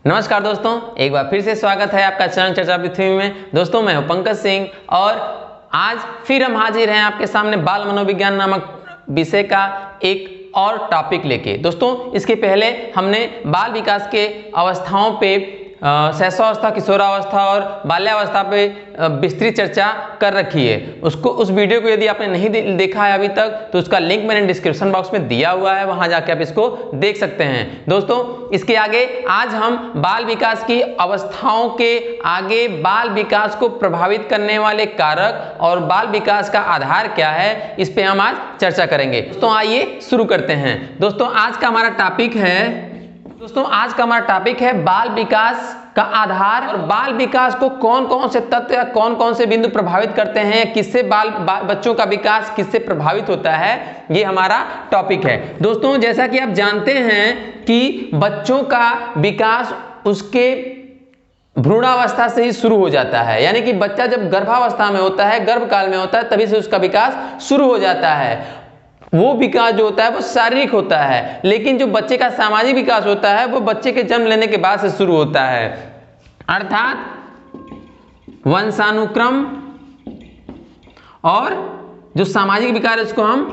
नमस्कार दोस्तों, एक बार फिर से स्वागत है आपका चैनल चर्चा पृथ्वी में। दोस्तों मैं हूं पंकज सिंह और आज फिर हम हाजिर हैं आपके सामने बाल मनोविज्ञान नामक विषय का एक और टॉपिक लेके। दोस्तों इसके पहले हमने बाल विकास के अवस्थाओं पे शैशवावस्था, किशोरावस्था और बाल्यावस्था पे विस्तृत चर्चा कर रखी है। उस वीडियो को यदि आपने नहीं देखा है अभी तक तो उसका लिंक मैंने डिस्क्रिप्शन बॉक्स में दिया हुआ है, वहां जाके आप इसको देख सकते हैं। दोस्तों इसके आगे आज हम बाल विकास की अवस्थाओं के आगे बाल विकास को प्रभावित करने वाले कारक और बाल विकास का आधार क्या है, इस पे हम आज चर्चा करेंगे। दोस्तों आइए शुरू करते हैं। दोस्तों आज का हमारा टॉपिक है बाल विकास का आधार और बाल विकास को कौन कौन से तत्व या कौन कौन से बिंदु प्रभावित करते हैं, किससे बच्चों का विकास किससे प्रभावित होता है, ये हमारा टॉपिक है। दोस्तों जैसा कि आप जानते हैं कि बच्चों का विकास उसके भ्रूणावस्था से ही शुरू हो जाता है, यानी कि बच्चा जब गर्भावस्था में होता है, गर्भकाल में होता है, तभी से उसका विकास शुरू हो जाता है। वो विकास जो होता है वो शारीरिक होता है, लेकिन जो बच्चे का सामाजिक विकास होता है वो बच्चे के जन्म लेने के बाद से शुरू होता है। अर्थात वंशानुक्रम और जो सामाजिक विकार है उसको हम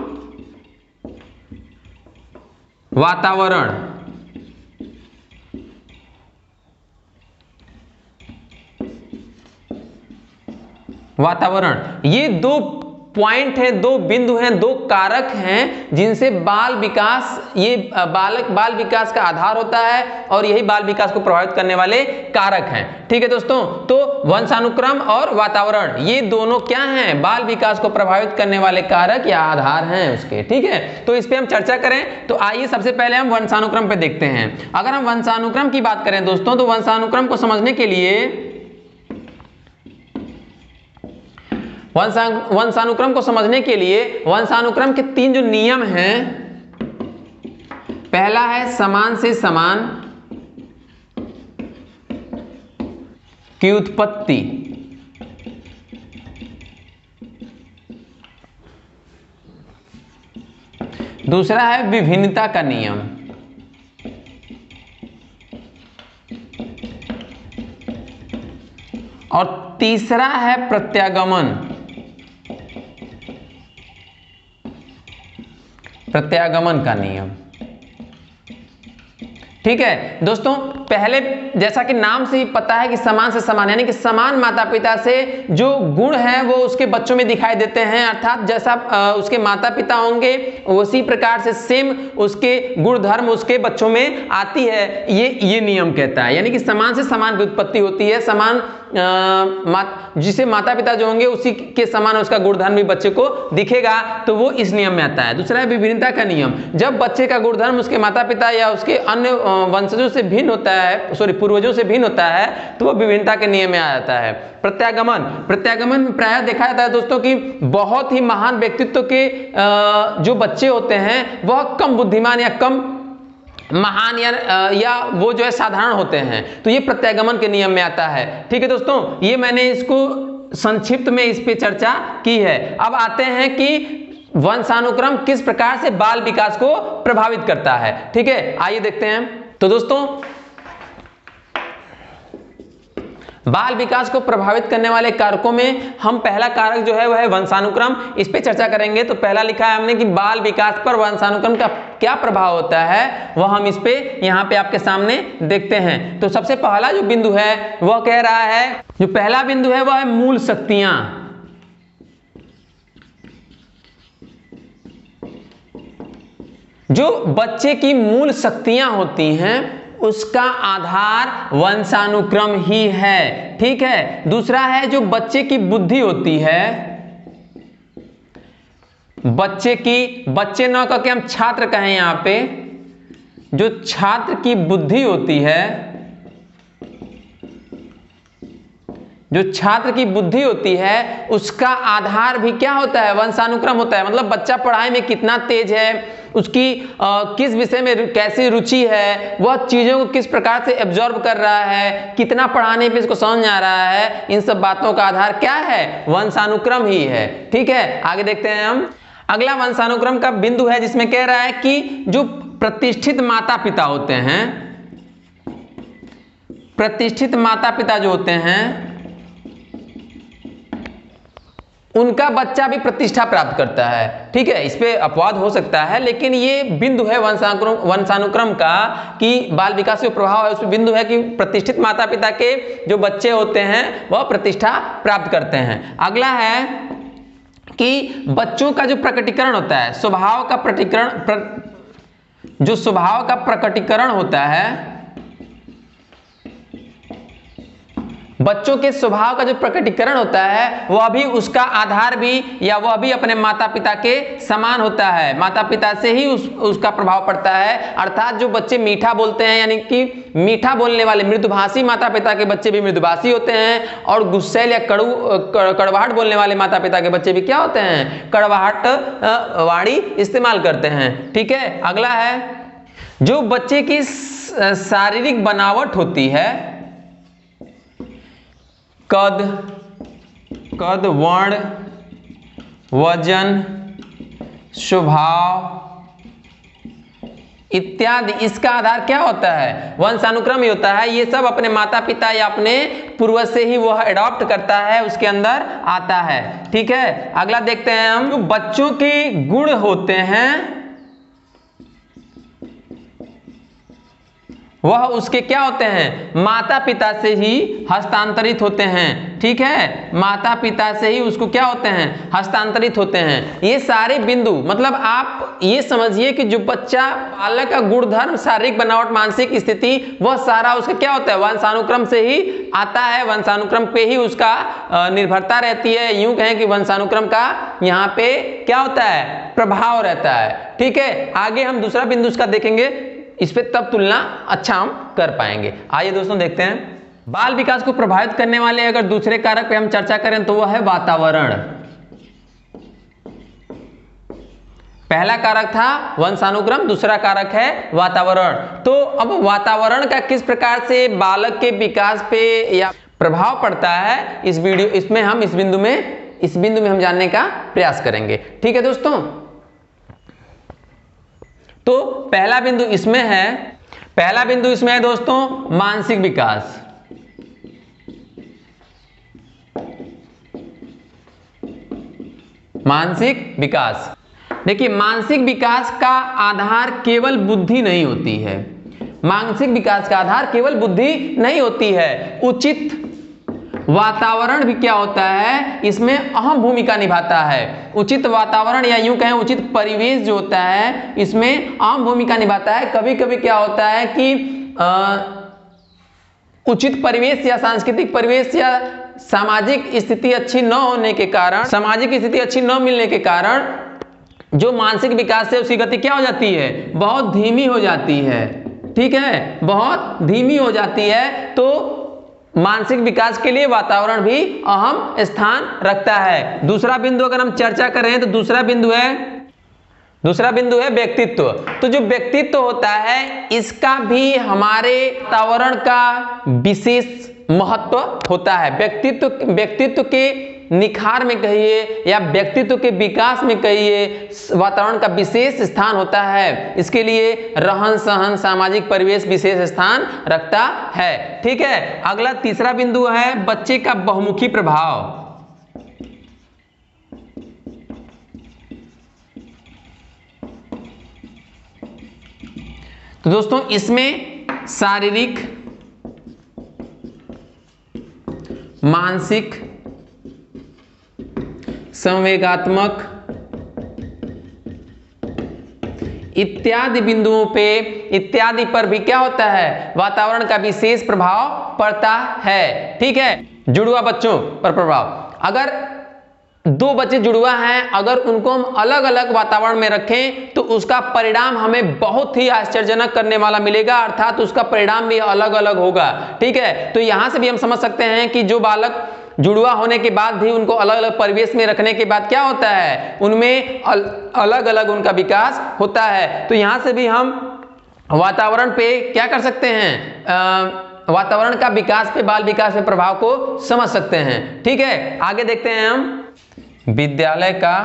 वातावरण, ये दो पॉइंट है, दो बिंदु हैं, दो कारक हैं जिनसे बाल विकास, ये बाल विकास का आधार होता है और यही बाल विकास को प्रभावित करने वाले कारक हैं। ठीक है दोस्तों, तो वंशानुक्रम और वातावरण ये दोनों क्या हैं, बाल विकास को प्रभावित करने वाले कारक या आधार हैं उसके। ठीक है, तो इस पे हम चर्चा करें तो आइए सबसे पहले हम वंशानुक्रम पे देखते हैं। अगर हम वंशानुक्रम की बात करें दोस्तों, तो वंशानुक्रम को समझने के लिए वंशानुक्रम वंशानुक्रम के तीन जो नियम हैं, पहला है समान से समान की उत्पत्ति, दूसरा है विभिन्नता का नियम, और तीसरा है प्रत्यागमन का नियम। ठीक है दोस्तों, पहले जैसा कि नाम से ही पता है कि समान से समान, यानी कि समान माता पिता से जो गुण है वो उसके बच्चों में दिखाई देते हैं। अर्थात जैसा उसके माता पिता होंगे उसी प्रकार से सेम उसके गुण धर्म उसके बच्चों में आती है, ये नियम कहता है। यानी कि समान से समान की उत्पत्ति होती है, समान जिसे माता पिता जो होंगे उसी के समान उसका गुणधर्म भी बच्चे को दिखेगा, तो वो इस नियम में आता है। दूसरा है विभिन्नता का नियम, जब बच्चे का गुणधर्म उसके माता पिता या उसके अन्य वंशजों से भिन्न होता है, पूर्वजों से भिन्न होता है, तो वो विभिन्नता के नियम में आ जाता है। प्रत्यागमन में प्रायः देखा जाता है दोस्तों कि बहुत ही महान व्यक्तित्व के जो बच्चे होते हैं वह कम बुद्धिमान या कम महान या वो जो है साधारण होते हैं, तो ये प्रत्यागमन के नियम में आता है। ठीक है दोस्तों, ये मैंने इसको संक्षिप्त में इस पे चर्चा की है। अब आते हैं कि वंशानुक्रम किस प्रकार से बाल विकास को प्रभावित करता है। ठीक है, आइए देखते हैं। तो दोस्तों बाल विकास को प्रभावित करने वाले कारकों में हम पहला कारक जो है वह है वंशानुक्रम, इस पे चर्चा करेंगे। तो पहला लिखा है हमने कि बाल विकास पर वंशानुक्रम का क्या प्रभाव होता है, वह हम इस पे यहाँ पे आपके सामने देखते हैं। तो सबसे पहला जो बिंदु है वह कह रहा है, जो पहला बिंदु है वह है मूल शक्तियां। जो बच्चे की मूल शक्तियां होती हैं उसका आधार वंशानुक्रम ही है। ठीक है, दूसरा है जो बच्चे की बुद्धि होती है, बच्चे न कह के हम छात्र कहें यहाँ पे, जो छात्र की बुद्धि होती है, उसका आधार भी क्या होता है, वंशानुक्रम होता है। मतलब बच्चा पढ़ाई में कितना तेज है, उसकी किस विषय में कैसी रुचि है, वह चीजों को किस प्रकार से एब्जॉर्ब कर रहा है, कितना पढ़ाने पे इसको समझ आ रहा है, इन सब बातों का आधार क्या है, वंशानुक्रम ही है। ठीक है, आगे देखते हैं हम। अगला वंशानुक्रम का बिंदु है जिसमें कह रहा है कि जो प्रतिष्ठित माता पिता होते हैं प्रतिष्ठित माता पिता जो होते हैं उनका बच्चा भी प्रतिष्ठा प्राप्त करता है। ठीक है, इस पे अपवाद हो सकता है, लेकिन ये बिंदु है वंशानुक्रम का कि बाल विकास जो प्रभाव है, उसमें बिंदु है कि प्रतिष्ठित माता पिता के जो बच्चे होते हैं वह प्रतिष्ठा प्राप्त करते हैं। अगला है कि बच्चों का जो प्रकटीकरण होता है, स्वभाव का जो स्वभाव का प्रकटीकरण होता है, बच्चों के स्वभाव का जो प्रकटीकरण होता है वह भी उसका आधार भी या वह भी अपने माता पिता के समान होता है। माता पिता से ही उसका प्रभाव पड़ता है। अर्थात जो बच्चे मीठा बोलते हैं, यानी कि मीठा बोलने वाले मृदुभाषी माता पिता के बच्चे भी मृदुभाषी होते हैं, और गुस्सैल या कड़वाहट बोलने वाले माता पिता के बच्चे भी क्या होते हैं, कड़वाहट वाणी इस्तेमाल करते हैं। ठीक है, अगला है जो बच्चे की शारीरिक बनावट होती है, कद, वर्ण, वजन, स्वभाव इत्यादि, इसका आधार क्या होता है, वंशानुक्रम ही होता है। ये सब अपने माता पिता या अपने पूर्वज से ही वह एडॉप्ट करता है, उसके अंदर आता है। ठीक है, अगला देखते हैं हम, जो बच्चों के गुण होते हैं वह उसके क्या होते हैं, माता पिता से ही हस्तांतरित होते हैं। ठीक है, माता पिता से ही उसको क्या होते हैं, हस्तांतरित होते हैं। ये सारे बिंदु, मतलब आप ये समझिए कि जो बच्चा बालक का गुणधर्म, शारीरिक बनावट, मानसिक स्थिति, वह सारा उसका क्या होता है, वंशानुक्रम से ही आता है। वंशानुक्रम पे ही उसका निर्भरता रहती है। यूं कहें कि वंशानुक्रम का यहाँ पे क्या होता है, प्रभाव रहता है। ठीक है, आगे हम दूसरा बिंदु उसका देखेंगे, इस पे तब तुलना अच्छा हम कर पाएंगे। आइए दोस्तों देखते हैं, बाल विकास को प्रभावित करने वाले अगर दूसरे कारक पे हम चर्चा करें तो वह है वातावरण। पहला कारक था वंशानुक्रम, दूसरा कारक है वातावरण। तो अब वातावरण का किस प्रकार से बालक के विकास पे या प्रभाव पड़ता है, इस बिंदु में हम जानने का प्रयास करेंगे। ठीक है दोस्तों, तो पहला बिंदु इसमें है दोस्तों, मानसिक विकास। मानसिक विकास, देखिए मानसिक विकास का आधार केवल बुद्धि नहीं होती है। मानसिक विकास का आधार केवल बुद्धि नहीं होती है, उचित वातावरण भी क्या होता है, इसमें अहम भूमिका निभाता है। उचित वातावरण या यूं कहें उचित परिवेश जो होता है, इसमें अहम भूमिका निभाता है। कभी कभी क्या होता है कि उचित परिवेश या सांस्कृतिक परिवेश या सामाजिक स्थिति अच्छी न होने के कारण, सामाजिक स्थिति अच्छी न मिलने के कारण जो मानसिक विकास है उसकी गति क्या हो जाती है, बहुत धीमी हो जाती है। ठीक है, बहुत धीमी हो जाती है। तो मानसिक विकास के लिए वातावरण भी अहम स्थान रखता है। दूसरा बिंदु अगर हम चर्चा करें तो दूसरा बिंदु है व्यक्तित्व। तो जो व्यक्तित्व होता है इसका भी हमारे वातावरण का विशेष महत्व होता है। व्यक्तित्व के निखार में कहिए या व्यक्तित्व के विकास में कहिए, वातावरण का विशेष स्थान होता है। इसके लिए रहन सहन, सामाजिक परिवेश विशेष स्थान रखता है। ठीक है, अगला तीसरा बिंदु है बच्चे का बहुमुखी प्रभाव। तो दोस्तों इसमें शारीरिक, मानसिक, संवेगात्मक इत्यादि बिंदुओं पे, इत्यादि पर भी क्या होता है, वातावरण का विशेष प्रभाव पड़ता है। ठीक है, जुड़वा बच्चों पर प्रभाव, अगर दो बच्चे जुड़वा हैं, अगर उनको हम अलग अलग वातावरण में रखें तो उसका परिणाम हमें बहुत ही आश्चर्यजनक करने वाला मिलेगा, अर्थात उसका परिणाम भी अलग अलग होगा। ठीक है, तो यहां से भी हम समझ सकते हैं कि जो बालक जुड़वा होने के बाद भी उनको अलग अलग परिवेश में रखने के बाद क्या होता है, उनमें अलग अलग उनका विकास होता है। तो यहां से भी हम वातावरण पे क्या कर सकते हैं, वातावरण का विकास पे, बाल विकास पे प्रभाव को समझ सकते हैं। ठीक है, आगे देखते हैं हम विद्यालय का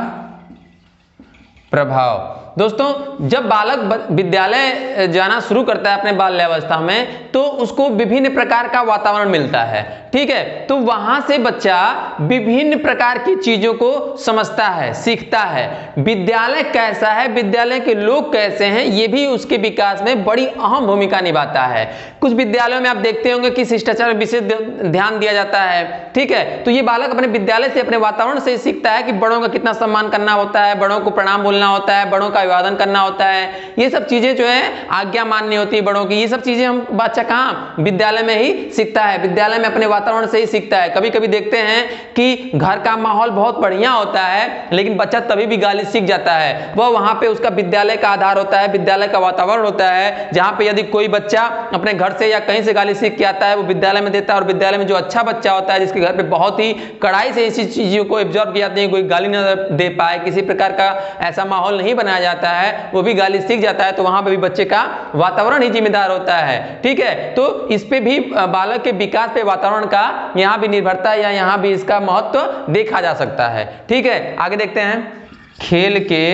प्रभाव। दोस्तों जब बालक विद्यालय जाना शुरू करता है अपने बाल्यावस्था में, तो उसको विभिन्न प्रकार का वातावरण मिलता है, ठीक है। तो वहां से बच्चा विभिन्न प्रकार की चीजों को समझता है, सीखता है। विद्यालय कैसा है, विद्यालय के लोग कैसे हैं, ये भी उसके विकास में बड़ी अहम भूमिका निभाता है। कुछ विद्यालयों में आप देखते होंगे कि शिष्टाचार विशेष ध्यान दिया जाता है, ठीक है। तो ये बालक अपने विद्यालय से, अपने वातावरण से सीखता है कि बड़ों का कितना सम्मान करना होता है, बड़ों को प्रणाम बोलना होता है, बड़ों का अभिवादन करना होता है। ये सब चीजें जो है आज्ञा माननी होती है बड़ों की। ये सब चीजें हम बच्चा कहाँ, विद्यालय में ही सीखता है, विद्यालय में अपने वातावरण से ही सीखता है। कभी कभी देखते हैं कि घर का माहौल बहुत बढ़िया होता है, लेकिन बच्चा तभी भी गाली सीख जाता है। वह वहां पे उसका विद्यालय का आधार होता है, विद्यालय का वातावरण होता है, जहां पे यदि कोई बच्चा अपने घर से या कहीं से गाली सीख के आता है, वो विद्यालय में देता है। और विद्यालय में जो अच्छा बच्चा होता है, जिसके घर पे बहुत ही कड़ाई से इसी चीजों को एब्जॉर्ब किया जाती है, कोई गाली न दे पाए, किसी प्रकार का ऐसा माहौल नहीं बनाया जाता है, वो भी गाली सीख जाता है। तो वहां पे भी बच्चे का वातावरण ही जिम्मेदार होता है, ठीक है। तो इस पे भी बालक के विकास पे वातावरण का यहां भी निर्भरता या यहां भी इसका महत्व देखा जा सकता है, ठीक है। आगे देखते हैं, खेल के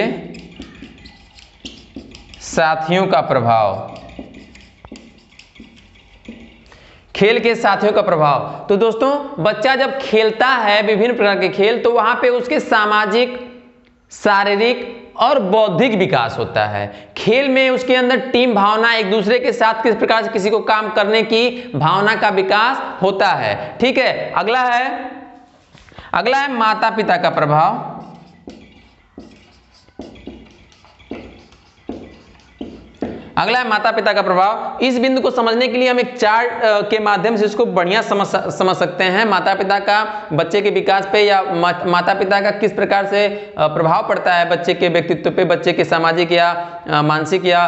साथियों का प्रभाव। खेल के साथियों का प्रभाव, तो दोस्तों बच्चा जब खेलता है विभिन्न प्रकार के खेल, तो वहां पे उसके सामाजिक, शारीरिक और बौद्धिक विकास होता है। खेल में उसके अंदर टीम भावना, एक दूसरे के साथ किस प्रकार से किसी को काम करने की भावना का विकास होता है, ठीक है। अगला है माता पिता का प्रभाव। अगला है माता पिता का प्रभाव। इस बिंदु को समझने के लिए हम एक चार्ट के माध्यम से इसको बढ़िया समझ सकते हैं। माता पिता का बच्चे के विकास पे या माता पिता का किस प्रकार से प्रभाव पड़ता है बच्चे के व्यक्तित्व पे, बच्चे के सामाजिक या मानसिक या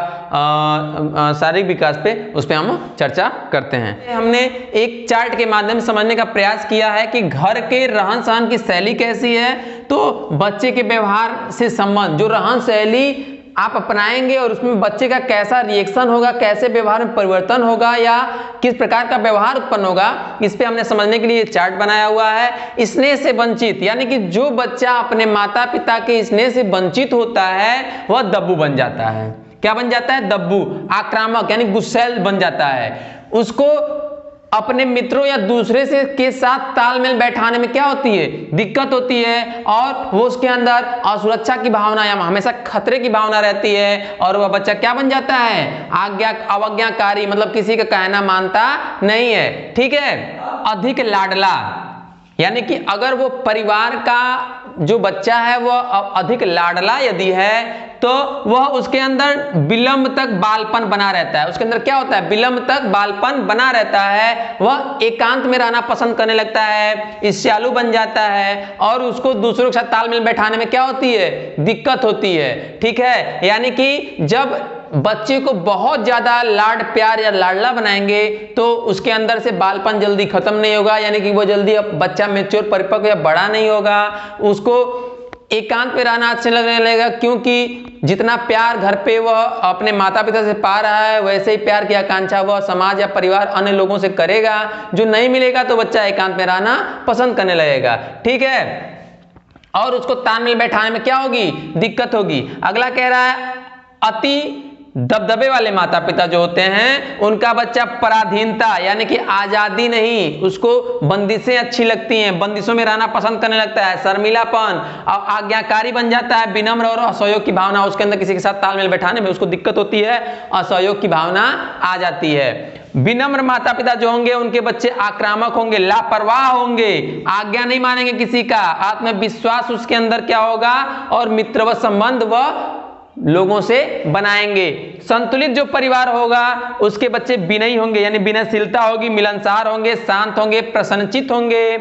शारीरिक विकास पे, उस पर हम चर्चा करते हैं। हमने एक चार्ट के माध्यम से समझने का प्रयास किया है कि घर के रहन सहन की शैली कैसी है, तो बच्चे के व्यवहार से संबंध, जो रहन शैली आप अपनाएंगे और उसमें बच्चे का कैसा रिएक्शन होगा, कैसे व्यवहार में परिवर्तन होगा या किस प्रकार का व्यवहार उत्पन्न होगा, इस पे हमने समझने के लिए चार्ट बनाया हुआ है। स्नेह से वंचित, यानी कि जो बच्चा अपने माता पिता के स्नेह से वंचित होता है वह दब्बू बन जाता है। क्या बन जाता है? दब्बू, आक्रामक यानी गुस्सैल बन जाता है। उसको अपने मित्रों या दूसरे से के साथ तालमेल बैठाने में क्या होती है? दिक्कत होती है, और वो उसके अंदर असुरक्षा की भावना या हमेशा खतरे की भावना रहती है, और वह बच्चा क्या बन जाता है? अवज्ञाकारी, मतलब किसी का कहना मानता नहीं है, ठीक है। अधिक लाडला, यानी कि अगर वो परिवार का जो बच्चा है वह अधिक लाडला यदि है, तो वह उसके अंदर विलंब तक बालपन बना रहता है। उसके अंदर क्या होता है? विलंब तक बालपन बना रहता है। वह एकांत में रहना पसंद करने लगता है, ईर्ष्यालु बन जाता है, और उसको दूसरों के साथ तालमेल बैठाने में क्या होती है? दिक्कत होती है, ठीक है। यानी कि जब बच्चे को बहुत ज्यादा लाड प्यार या लाडला बनाएंगे तो उसके अंदर से बालपन जल्दी खत्म नहीं होगा, यानी कि वो जल्दी बच्चा मैच्योर, परिपक्व या बड़ा नहीं होगा। उसको एकांत में रहना अच्छा लगने लगेगा, क्योंकि जितना प्यार घर पे वह अपने माता पिता से पा रहा है, वैसे ही प्यार की आकांक्षा वह समाज या परिवार अन्य लोगों से करेगा। जो नहीं मिलेगा तो बच्चा एकांत में रहना पसंद करने लगेगा, ठीक है। और उसको तालमेल बैठाने में क्या होगी? दिक्कत होगी। अगला कह रहा है अति दबदबे वाले माता पिता जो होते हैं उनका बच्चा पराधीनता, यानी कि आजादी नहीं, उसको बंदिशें अच्छी लगती हैं, बंदिशों में रहना पसंद करने लगता है, शर्मिलापन और आज्ञाकारी बन जाता है, विनम्र और असहयोग की भावना, उसके अंदर किसी के साथ तालमेल बैठाने में उसको दिक्कत होती है, असहयोग की भावना आ जाती है। विनम्र माता पिता जो होंगे उनके बच्चे आक्रामक होंगे, लापरवाह होंगे, आज्ञा नहीं मानेंगे किसी का, आत्मविश्वास उसके अंदर क्या होगा, और मित्रवत संबंध वह लोगों से बनाएंगे। संतुलित जो परिवार होगा उसके बच्चे विनयी होंगे, यानी विनयशीलता होगी, मिलनसार होंगे, शांत होंगे, प्रसन्नचित होंगे,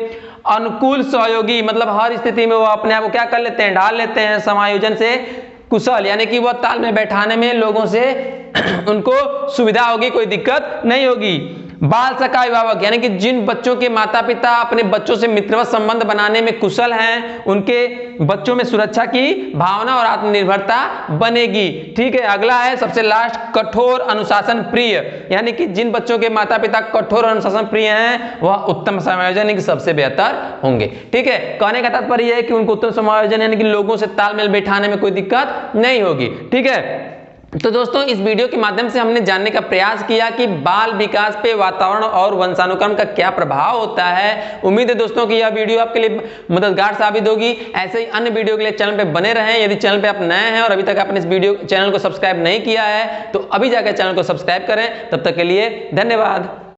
अनुकूल सहयोगी, मतलब हर स्थिति में वो अपने आप को क्या कर लेते हैं? ढाल लेते हैं, समायोजन से कुशल, यानी कि वो ताल में बैठाने में लोगों से उनको सुविधा होगी, कोई दिक्कत नहीं होगी। बाल सखा अभिभावक यानी कि जिन बच्चों के माता पिता अपने बच्चों से मित्रवत संबंध बनाने में कुशल हैं, उनके बच्चों में सुरक्षा की भावना और आत्मनिर्भरता बनेगी। ठीक है, अगला है सबसे लास्ट, कठोर अनुशासन प्रिय, यानी कि जिन बच्चों के माता पिता कठोर अनुशासन प्रिय हैं वह उत्तम समायोजन यानी कि सबसे बेहतर होंगे। ठीक है, कहने का तात्पर्य यह है कि उनको उत्तम समायोजन यानी कि लोगों से तालमेल बैठाने में कोई दिक्कत नहीं होगी। ठीक है, तो दोस्तों इस वीडियो के माध्यम से हमने जानने का प्रयास किया कि बाल विकास पे वातावरण और वंशानुक्रम का क्या प्रभाव होता है। उम्मीद है दोस्तों कि यह वीडियो आपके लिए मददगार साबित होगी। ऐसे ही अन्य वीडियो के लिए चैनल पे बने रहें। यदि चैनल पे आप नए हैं और अभी तक आपने इस वीडियो चैनल को सब्सक्राइब नहीं किया है तो अभी जाकर चैनल को सब्सक्राइब करें। तब तक के लिए धन्यवाद।